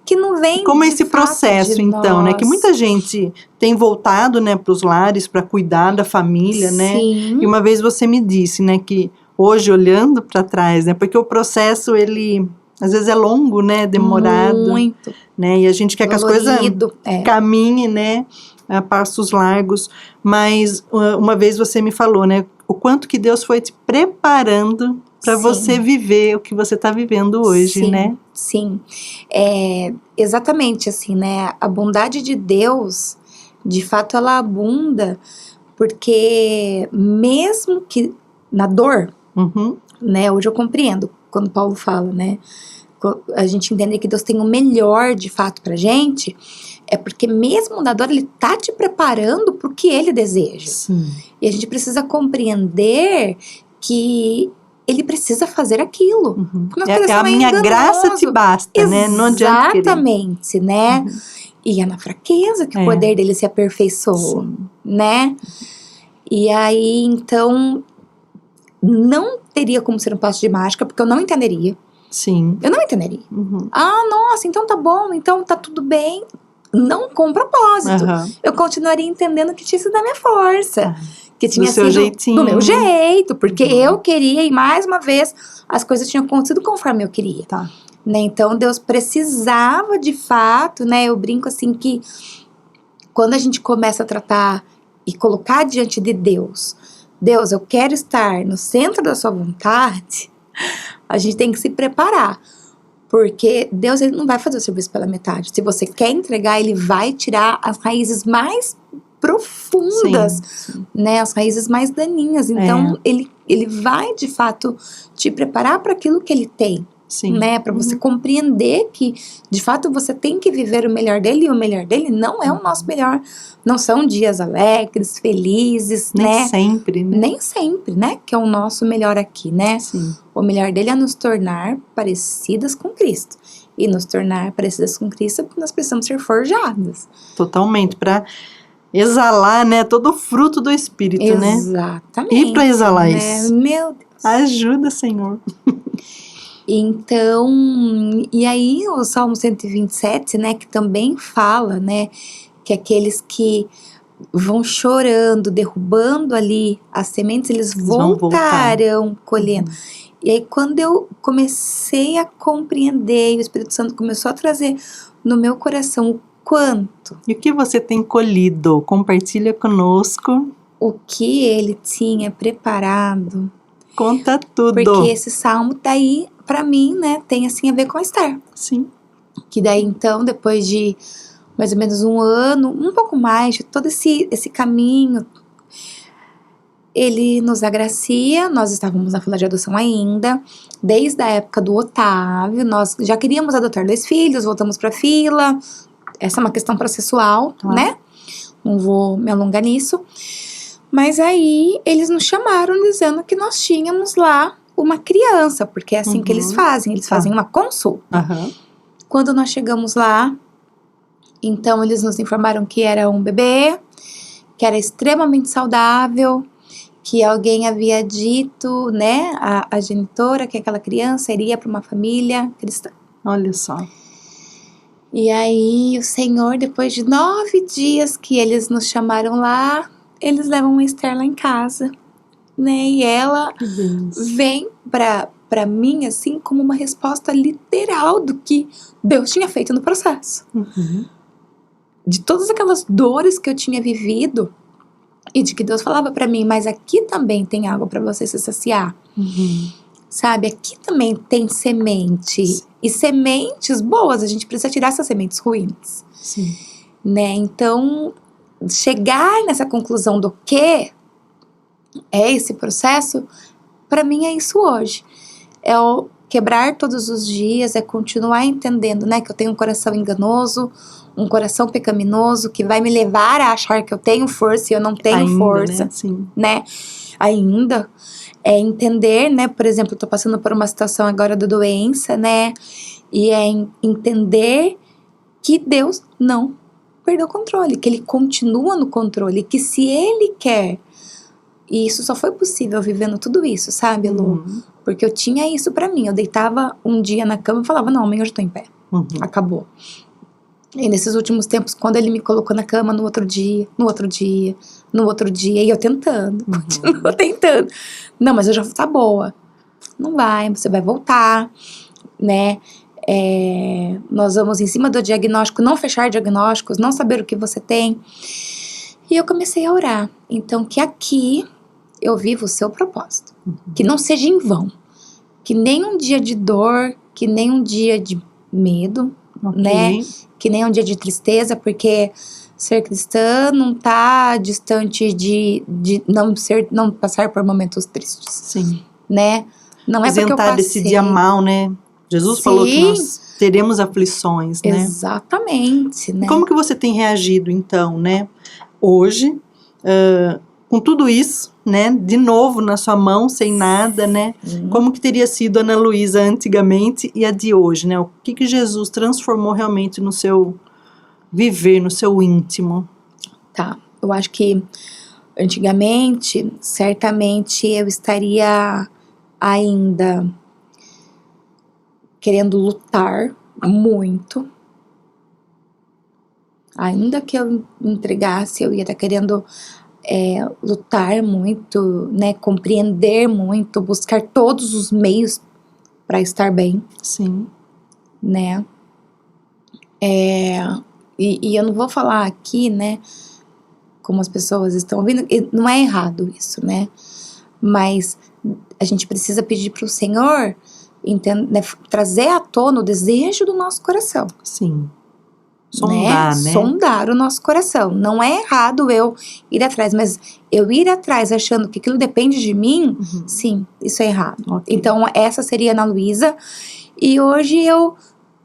que não vem como de esse fato processo, de então, nós. né? Que muita gente tem voltado, né, pros lares para cuidar da família, né? Sim. E uma vez você me disse, né, que hoje olhando para trás, né? Porque o processo, ele às vezes é longo, né? Demorado. Muito. Né? E a gente quer dolorido, que as coisas caminhem, né? A passos largos. Mas uma vez você me falou, né? O quanto que Deus foi te preparando para você viver o que você está vivendo hoje, né? Sim, exatamente assim, né? A bondade de Deus, de fato, ela abunda, porque mesmo que na dor, né? Hoje eu compreendo quando Paulo fala, né? A gente entende que Deus tem o melhor de fato pra gente, é porque mesmo na dor Ele tá te preparando pro que Ele deseja. Sim. E a gente precisa compreender que Ele precisa fazer aquilo. A minha graça te basta, né? Não adianta querer. Exatamente, né? E é na fraqueza que o poder dele se aperfeiçoa, né? E aí, então, não teria como ser um passo de mágica, porque eu não entenderia. Sim. Eu não entenderia. Ah, nossa, então tá bom, então tá tudo bem. Não com propósito. Eu continuaria entendendo que tinha sido da minha força. Que tinha sido do meu jeito, porque eu queria, e mais uma vez, as coisas tinham acontecido conforme eu queria. Né? Então, Deus precisava de fato, né? Eu brinco assim que quando a gente começa a tratar e colocar diante de Deus, Deus, eu quero estar no centro da sua vontade, a gente tem que se preparar. Porque Deus, ele não vai fazer o serviço pela metade. Se você quer entregar, Ele vai tirar as raízes mais profundas, né? As raízes mais daninhas. Então, ele vai, de fato, te preparar para aquilo que Ele tem. Né? Para você compreender que, de fato, você tem que viver o melhor dele. E o melhor dele não é o nosso melhor. Não são dias alegres, felizes, Nem né? sempre, né? Nem sempre, né? Que é o nosso melhor aqui, né? O melhor dele é nos tornar parecidas com Cristo. E nos tornar parecidas com Cristo, nós precisamos ser forjadas. Totalmente, para exalar, né? Todo o fruto do Espírito, né? Exatamente. E para exalar isso? Meu Deus. Ajuda, Senhor. Então, e aí o Salmo 127, né, que também fala, né, que aqueles que vão chorando, derrubando ali as sementes, eles voltarão colhendo. E aí quando eu comecei a compreender, e o Espírito Santo começou a trazer no meu coração o quanto. E o que você tem colhido? Compartilha conosco. O que Ele tinha preparado. Conta tudo. Porque esse salmo daí, pra mim, né, tem assim a ver com a Esther. Sim. Que daí, então, depois de mais ou menos um ano, um pouco mais, de todo esse caminho, ele nos agracia, nós estávamos na fila de adoção ainda, desde a época do Otávio, nós já queríamos adotar 2 filhos, voltamos pra fila, essa é uma questão processual, né? Não vou me alongar nisso. Mas aí, eles nos chamaram dizendo que nós tínhamos lá uma criança, porque é assim que eles fazem uma consulta. Quando nós chegamos lá, então eles nos informaram que era um bebê, que era extremamente saudável, que alguém havia dito, né, a genitora, que aquela criança iria para uma família cristã. Olha só. E aí, o Senhor, depois de 9 dias que eles nos chamaram lá, eles levam a Esther lá em casa, né, e ela vem pra mim, assim, como uma resposta literal do que Deus tinha feito no processo. De todas aquelas dores que eu tinha vivido, e de que Deus falava pra mim, mas aqui também tem água pra você se saciar. Sabe, aqui também tem semente. E sementes boas, a gente precisa tirar essas sementes ruins. Né, então, chegar nessa conclusão do que é esse processo, pra mim é isso hoje. É o quebrar todos os dias, é continuar entendendo, né, que eu tenho um coração enganoso, um coração pecaminoso, que vai me levar a achar que eu tenho força e eu não tenho ainda, força, né? Ainda. É entender, né, por exemplo, eu tô passando por uma situação agora da doença, né, e é entender que Deus não perdeu o controle, que Ele continua no controle, que se Ele quer, e isso só foi possível vivendo tudo isso, sabe, Lu? Porque eu tinha isso pra mim, eu deitava um dia na cama e falava, não, amanhã eu já tô em pé, acabou. E nesses últimos tempos, quando ele me colocou na cama no outro dia, e eu tentando, continuo tentando. Não, mas eu já vou estar boa. Não vai, você vai voltar, né? Nós vamos em cima do diagnóstico, não fechar diagnósticos, não saber o que você tem. E eu comecei a orar. Então, que aqui eu vivo o seu propósito. Que não seja em vão. Que nem um dia de dor, que nem um dia de medo, né? Que nem um dia de tristeza, porque ser cristã não tá distante de não passar por momentos tristes. Né? Não é porque eu passei. Desse dia mal, né? Jesus falou que nós teremos aflições, né? Exatamente, né? Como que você tem reagido, então, né? Hoje, com tudo isso, né? De novo na sua mão, sem nada, né? Como que teria sido a Ana Luísa antigamente e a de hoje, né? O que Jesus transformou realmente no seu viver, no seu íntimo? Tá, eu acho que antigamente, certamente eu estaria ainda querendo lutar muito. Ainda que eu entregasse, eu ia estar querendo lutar muito, né, compreender muito, buscar todos os meios para estar bem. Né? E eu não vou falar aqui, né, como as pessoas estão ouvindo, não é errado isso, né? Mas a gente precisa pedir para o Senhor né, trazer à tona o desejo do nosso coração. Sondar, né? Sondar o nosso coração. Não é errado eu ir atrás, mas eu ir atrás achando que aquilo depende de mim, sim, isso é errado. Então, essa seria a Ana Luísa. E hoje eu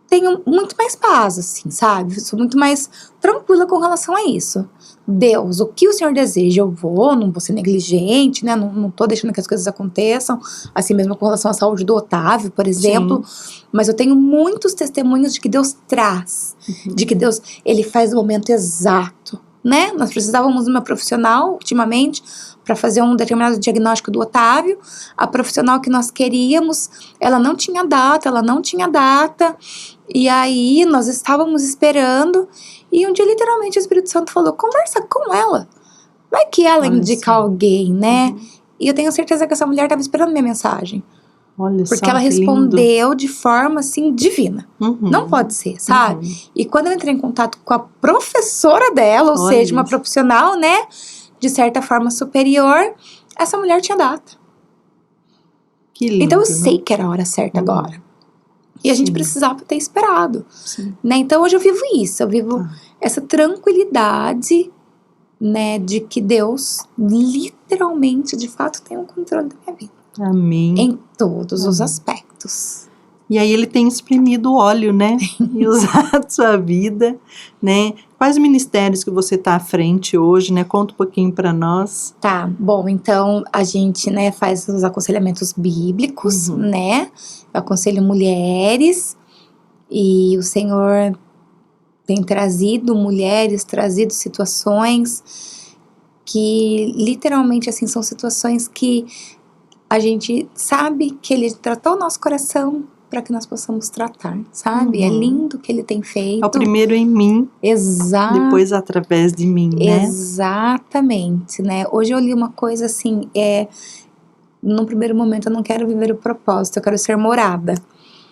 tenho muito mais paz, assim, sabe? Sou muito mais tranquila com relação a isso. Deus, o que o Senhor deseja, eu vou, não vou ser negligente, né? Não tô deixando que as coisas aconteçam, assim mesmo com relação à saúde do Otávio, por exemplo. Mas eu tenho muitos testemunhos de que Deus traz, de que Deus, Ele faz o momento exato, né? Nós precisávamos de uma profissional, ultimamente, para fazer um determinado diagnóstico do Otávio. A profissional que nós queríamos, ela não tinha data, e aí nós estávamos esperando, e um dia literalmente o Espírito Santo falou, conversa com ela, vai que ela indica alguém, né? E eu tenho certeza que essa mulher estava esperando minha mensagem. Porque ela respondeu de forma, assim, divina. Não pode ser, sabe? E quando eu entrei em contato com a professora dela, ou seja, uma profissional, né, de certa forma superior, essa mulher tinha data. Que lindo, então eu sei que era a hora certa agora. E a gente precisava ter esperado. Né? Então hoje eu vivo isso, eu vivo essa tranquilidade né, de que Deus literalmente, de fato, tem o controle da minha vida. Amém. Em todos os aspectos. E aí ele tem exprimido o óleo, né? E usado sua vida, né? Quais ministérios que você está à frente hoje, né? Conta um pouquinho para nós. Tá, bom, então a gente, né, faz os aconselhamentos bíblicos, né? Eu aconselho mulheres e o Senhor tem trazido mulheres, trazido situações que literalmente, assim, são situações que a gente sabe que Ele tratou o nosso coração para que nós possamos tratar, sabe? É lindo o que Ele tem feito. É o primeiro em mim, depois através de mim, né? Exatamente, né? Hoje eu li uma coisa assim, num primeiro momento eu não quero viver o propósito, eu quero ser morada.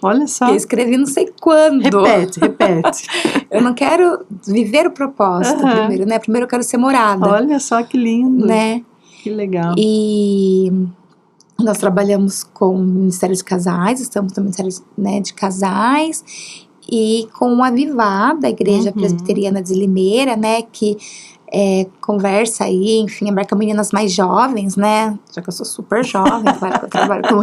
Olha só. Eu escrevi não sei quando. Repete. Eu não quero viver o propósito primeiro, né? Primeiro eu quero ser morada. Olha só que lindo. Né? Que legal. E nós trabalhamos com o Ministério de Casais, estamos no Ministério, né, de Casais e com o Avivar, da Igreja Presbiteriana de Limeira, né, que conversa aí, enfim, abarca meninas mais jovens, né, já que eu sou super jovem, claro que eu trabalho com...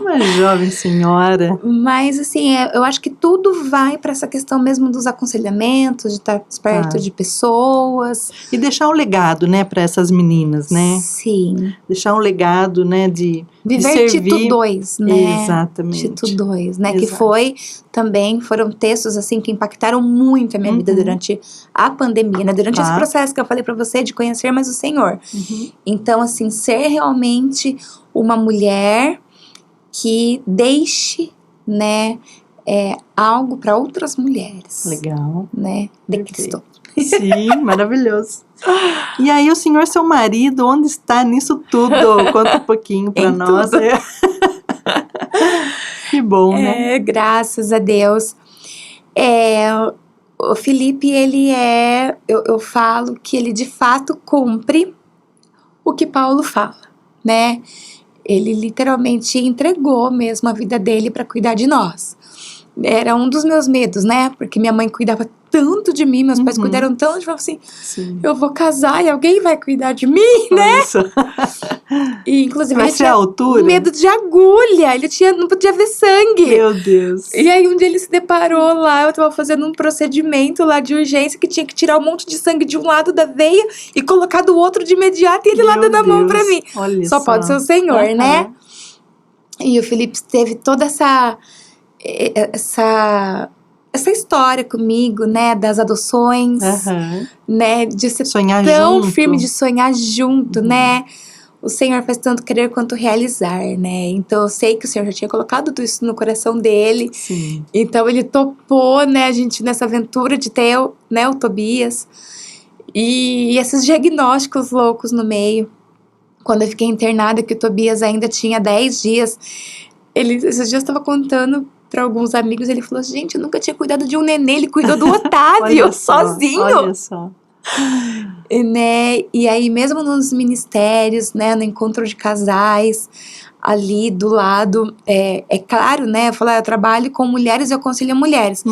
Uma jovem senhora. Mas, assim, eu acho que tudo vai para essa questão mesmo dos aconselhamentos, de estar perto de pessoas. E deixar um legado, né, para essas meninas, né? Sim. Deixar um legado, né, de Viver servir. Tito 2, né? Exatamente. Tito 2, né? Que foram textos, assim, que impactaram muito a minha vida durante a pandemia, né? Durante esse processo que eu falei para você de conhecer mais o Senhor. Então, assim, ser realmente uma mulher que deixe, né, algo para outras mulheres. Legal. Né, de Cristo. Sim, maravilhoso. E aí o senhor, seu marido, onde está nisso tudo? Conta um pouquinho para nós. Que bom, né? Graças a Deus. O Felipe, ele eu falo que ele de fato cumpre o que Paulo fala, né? Ele literalmente entregou mesmo a vida dele para cuidar de nós. Era um dos meus medos, né? Porque minha mãe cuidava tanto de mim, meus pais cuidaram tanto de mim, assim, eu vou casar e alguém vai cuidar de mim, né? E, inclusive, ele tinha medo de agulha, não podia ver sangue. Meu Deus. E aí, um dia ele se deparou lá, eu tava fazendo um procedimento lá de urgência, que tinha que tirar um monte de sangue de um lado da veia e colocar do outro de imediato, e ele lá dando a mão pra mim. Só pode ser o Senhor, né? E o Felipe teve toda essa história comigo, né, das adoções, né, de ser sonhar tão junto. firme, de sonhar junto, né, o Senhor faz tanto querer quanto realizar, né, então eu sei que o Senhor já tinha colocado tudo isso no coração dele, então ele topou, né, a gente nessa aventura de ter, né, o Tobias, e esses diagnósticos loucos no meio, quando eu fiquei internada, que o Tobias ainda tinha 10 dias, esses dias estava contando para alguns amigos, ele falou, gente, eu nunca tinha cuidado de um nenê, ele cuidou do Otávio, sozinho. Olha só. Né? E aí, mesmo nos ministérios, né, no encontro de casais, ali do lado, claro, né, eu trabalho com mulheres e eu aconselho mulheres.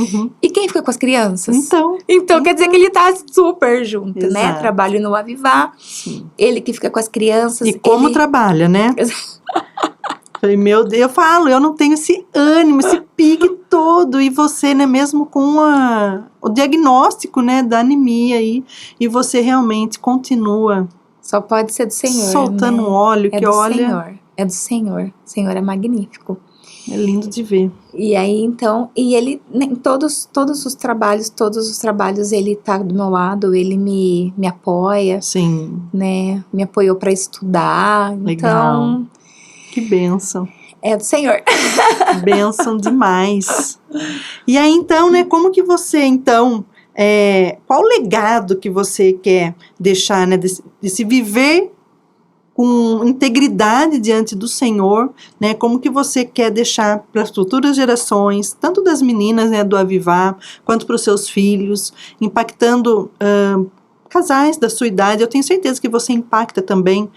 E quem fica com as crianças? Então quer dizer que ele tá super junto, né? Trabalho no Avivar, ele que fica com as crianças. E como trabalha, né? Falei, meu Deus, eu não tenho esse ânimo, esse pique todo, e você, né, mesmo com o diagnóstico, né, da anemia aí, e você realmente continua. Só pode ser do Senhor, soltando né? óleo, que olha... Senhor. É do Senhor, o Senhor é magnífico. É lindo de ver. E aí, então, e ele, em todos os trabalhos, ele tá do meu lado, ele me apoia. Sim. Né, me apoiou para estudar. Legal. Então... Que bênção. É do Senhor. Bênção demais. E aí, então, né, como que você, então, qual o legado que você quer deixar, né, de se viver com integridade diante do Senhor, né, como que você quer deixar para as futuras gerações, tanto das meninas, né, do Avivar, quanto para os seus filhos, impactando casais da sua idade. Eu tenho certeza que você impacta também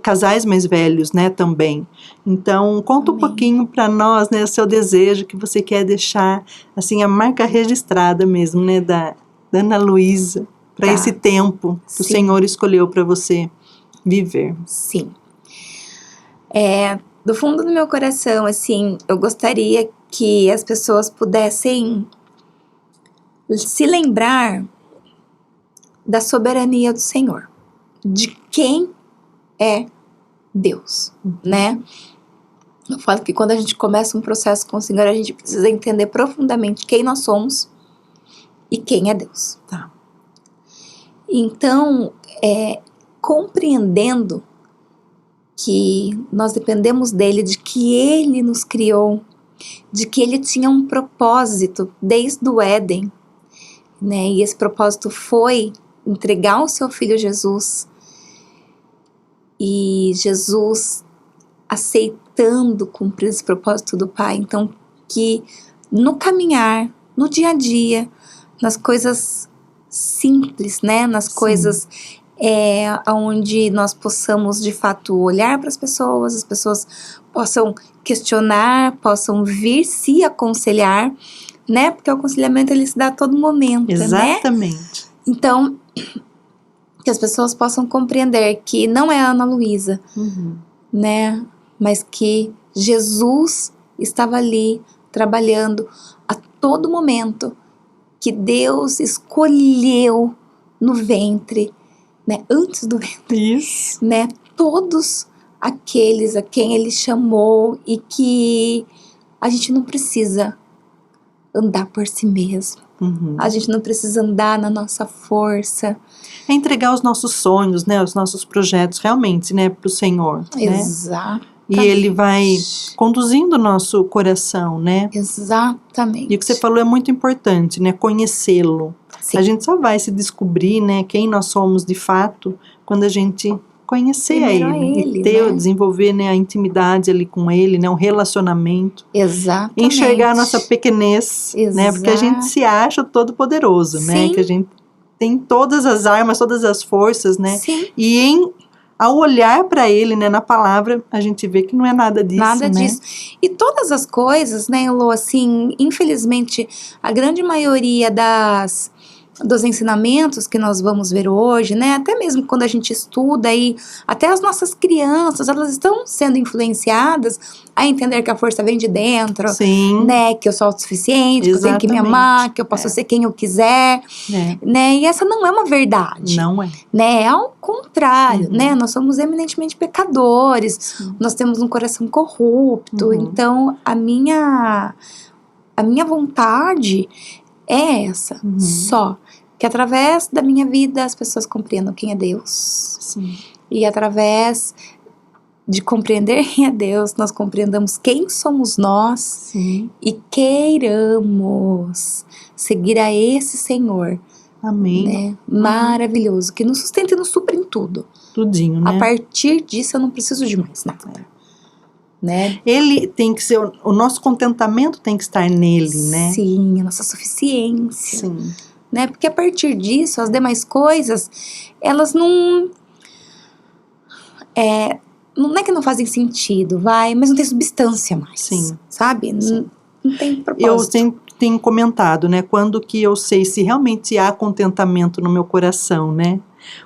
casais mais velhos, né, também. Então, conta um pouquinho para nós, né, o seu desejo, que você quer deixar, assim, a marca registrada mesmo, né, da Ana Luísa. para esse tempo que o Senhor escolheu para você viver. Sim. Do fundo do meu coração, assim, eu gostaria que as pessoas pudessem se lembrar da soberania do Senhor, de quem é Deus, né? Eu falo que quando a gente começa um processo com o Senhor, a gente precisa entender profundamente quem nós somos e quem é Deus. Tá. Então, compreendendo que nós dependemos dele, de que ele nos criou, de que ele tinha um propósito desde o Éden, né? E esse propósito foi entregar o seu filho Jesus, e Jesus aceitando cumprir esse propósito do Pai. Então, que no caminhar, no dia a dia, nas coisas simples, né? Nas coisas onde nós possamos de fato olhar para as pessoas possam questionar, possam vir se aconselhar, né? Porque o aconselhamento ele se dá a todo momento, Exatamente. né? Então, que as pessoas possam compreender que não é a Ana Luísa, né? Mas que Jesus estava ali trabalhando a todo momento, que Deus escolheu no ventre, né? Antes do ventre, Isso. né? Todos aqueles a quem Ele chamou, e que a gente não precisa andar por si mesmo. A gente não precisa andar na nossa força. É entregar os nossos sonhos, né? Os nossos projetos realmente, né? Para o Senhor. Exato. Né? E Ele vai conduzindo o nosso coração, né? Exatamente. E o que você falou é muito importante, né? Conhecê-lo. Sim. A gente só vai se descobrir, né? Quem nós somos de fato quando a gente conhecer ele, e ter, né? desenvolver, né, a intimidade ali com ele, né, um relacionamento. Exatamente. Enxergar a nossa pequenez, né? Porque a gente se acha todo poderoso, né? Que a gente tem todas as armas, todas as forças, né? Sim. E ao olhar para ele, né, na palavra, a gente vê que não é nada disso, Nada né? disso. E todas as coisas, né, Elô, assim, infelizmente, a grande maioria dos ensinamentos que nós vamos ver hoje, né, até mesmo quando a gente estuda aí, até as nossas crianças, elas estão sendo influenciadas a entender que a força vem de dentro, Sim. né, que eu sou autossuficiente, que eu tenho que me amar, que eu posso ser quem eu quiser, né, e essa não é uma verdade. Não é. Né, é ao contrário, né, nós somos eminentemente pecadores, nós temos um coração corrupto, então a minha vontade é essa, só. Que através da minha vida as pessoas compreendam quem é Deus. Sim. E através de compreender quem é Deus, nós compreendamos quem somos nós. Sim. E queiramos seguir a esse Senhor. Amém. Né? Maravilhoso, que nos sustenta e nos supre em tudo. Tudinho, né? A partir disso eu não preciso de mais nada. Né? Ele tem que ser, o nosso contentamento tem que estar nele, né? Sim, a nossa suficiência. Sim. Né? Porque a partir disso, as demais coisas, elas não é que não fazem sentido, mas não tem substância mais. Sim. Sabe? Sim. Não tem propósito. Eu sempre tenho comentado, né? Quando que eu sei se realmente há contentamento no meu coração, né?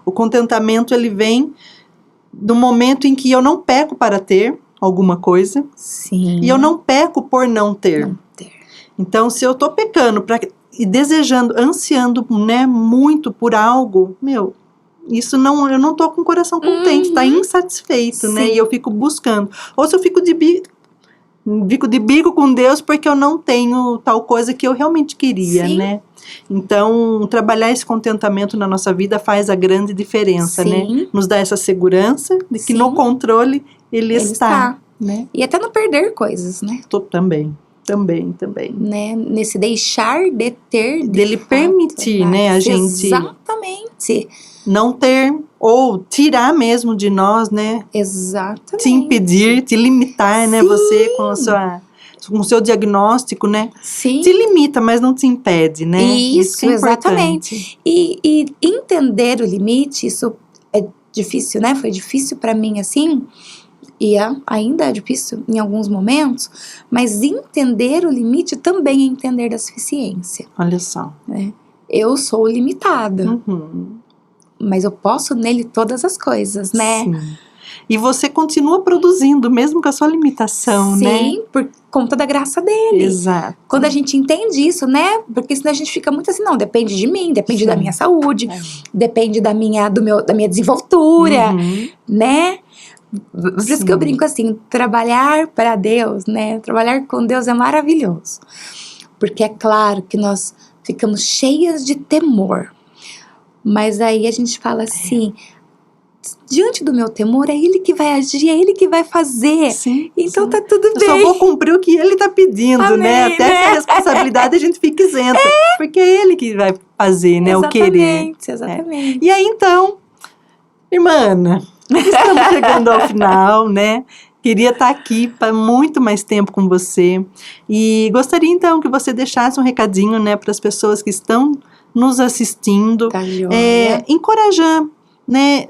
O contentamento, ele vem do momento em que eu não peco para ter alguma coisa. Sim. E eu não peco por não ter. Não ter. Então, se eu tô pecando e desejando, ansiando, né, muito por algo, isso não, eu não tô com o coração contente, tá insatisfeito, né? E eu fico buscando. Ou se eu fico de bico com Deus porque eu não tenho tal coisa que eu realmente queria, né? Então, trabalhar esse contentamento na nossa vida faz a grande diferença, né? Nos dá essa segurança de que no controle ele está, né? E até não perder coisas, né? Também. Né? Nesse deixar de ter, dele permitir, né, a gente exatamente não ter ou tirar mesmo de nós, né? Exatamente. Te impedir, te limitar, né? Você com o seu diagnóstico, né? Sim. Te limita, mas não te impede, né? Isso é exatamente. E entender o limite, isso é difícil, né? Foi difícil pra mim, assim, e ainda é difícil em alguns momentos, mas entender o limite também é entender da suficiência. Olha só. Né? eu sou limitada, Uhum. mas eu posso nele todas as coisas, né? Sim. E você continua produzindo, mesmo com a sua limitação, né? Sim, por conta da graça dele. Exato. Quando a gente entende isso, né? Porque senão a gente fica muito assim, não, depende de mim, depende Sim. da minha saúde, depende da minha desenvoltura, Uhum. né? Por isso Sim. que eu brinco assim, trabalhar para Deus, né? Trabalhar com Deus é maravilhoso. Porque é claro que nós ficamos cheias de temor. Mas aí a gente fala assim, diante do meu temor, é Ele que vai agir, é Ele que vai fazer. Sim, Então sim. tá tudo Eu bem. só vou cumprir o que ele tá pedindo, Amém, né? Até né? essa responsabilidade a gente fica isenta. Porque é ele que vai fazer, né? O querer. Exatamente. E aí, então, irmã Ana, estamos chegando ao final, né? Queria estar aqui para muito mais tempo com você. E gostaria, então, que você deixasse um recadinho, né? Para as pessoas que estão nos assistindo. Tá joia. Encorajar, né?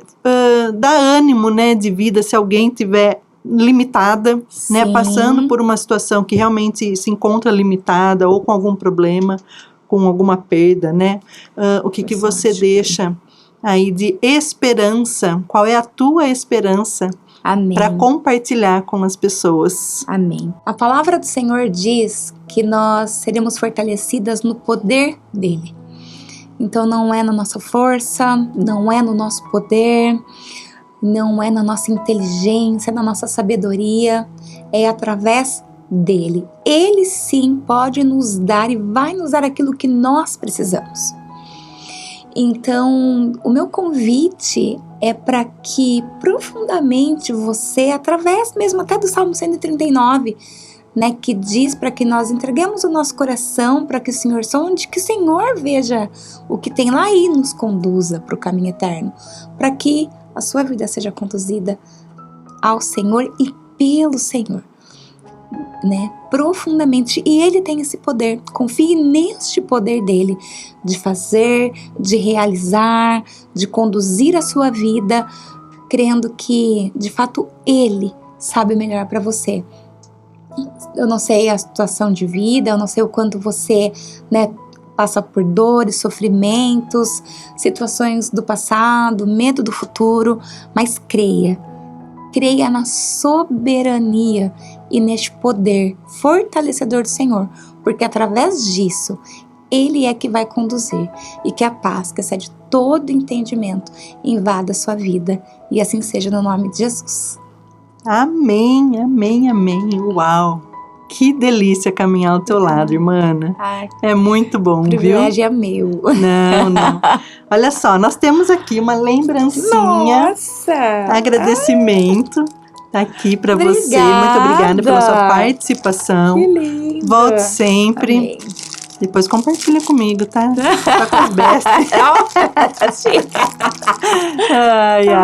Dar ânimo, né? De vida, se alguém tiver limitada, né, Sim. passando por uma situação que realmente se encontra limitada ou com algum problema, com alguma perda, né? O que você deixa aí de esperança? Qual é a tua esperança Amém. para compartilhar com as pessoas? Amém. A palavra do Senhor diz que nós seremos fortalecidas no poder dele. Então não é na nossa força, não é no nosso poder, não é na nossa inteligência, na nossa sabedoria, é através dele. Ele sim pode nos dar e vai nos dar aquilo que nós precisamos. Então, o meu convite é para que profundamente você, através mesmo até do Salmo 139, né, que diz para que nós entreguemos o nosso coração para que o Senhor sonde, que o Senhor veja o que tem lá e nos conduza para o caminho eterno, para que a sua vida seja conduzida ao Senhor e pelo Senhor, né, profundamente. E Ele tem esse poder, confie neste poder dele, de fazer, de realizar, de conduzir a sua vida, crendo que, de fato, Ele sabe melhor para você. Eu não sei a situação de vida, eu não sei o quanto você, né, passa por dores, sofrimentos, situações do passado, medo do futuro, mas creia na soberania e neste poder fortalecedor do Senhor, porque através disso, Ele é que vai conduzir, e que a paz, que excede todo entendimento, invada a sua vida, e assim seja no nome de Jesus. Amém, amém, amém. Uau! Que delícia caminhar ao teu lado, irmã Ana. É muito bom, viu? O privilégio é meu. Não. Olha só, nós temos aqui uma lembrancinha. Nossa! Agradecimento. Tá aqui para você. Muito obrigada pela sua participação. Que lindo! Volte sempre. Amém. Depois compartilha comigo, tá? Só com as bestas.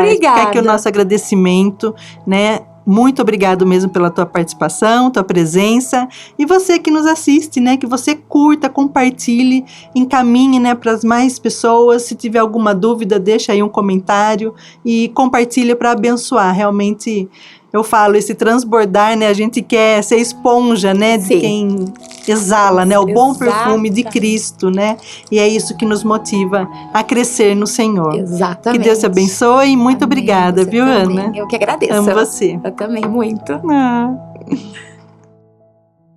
Obrigada. Fica aqui o nosso agradecimento, né? Muito obrigado mesmo pela tua participação, tua presença. E você que nos assiste, né? Que você curta, compartilhe, encaminhe, né, para as mais pessoas. Se tiver alguma dúvida, deixa aí um comentário e compartilha para abençoar. Realmente, eu falo, esse transbordar, né? A gente quer ser esponja, né? De quem exala, né? O bom perfume de Cristo, né? E é isso que nos motiva a crescer no Senhor. Exatamente. Que Deus te abençoe e muito obrigada, você viu, também. Ana? Eu que agradeço. Amo você. Eu também, muito. Ah.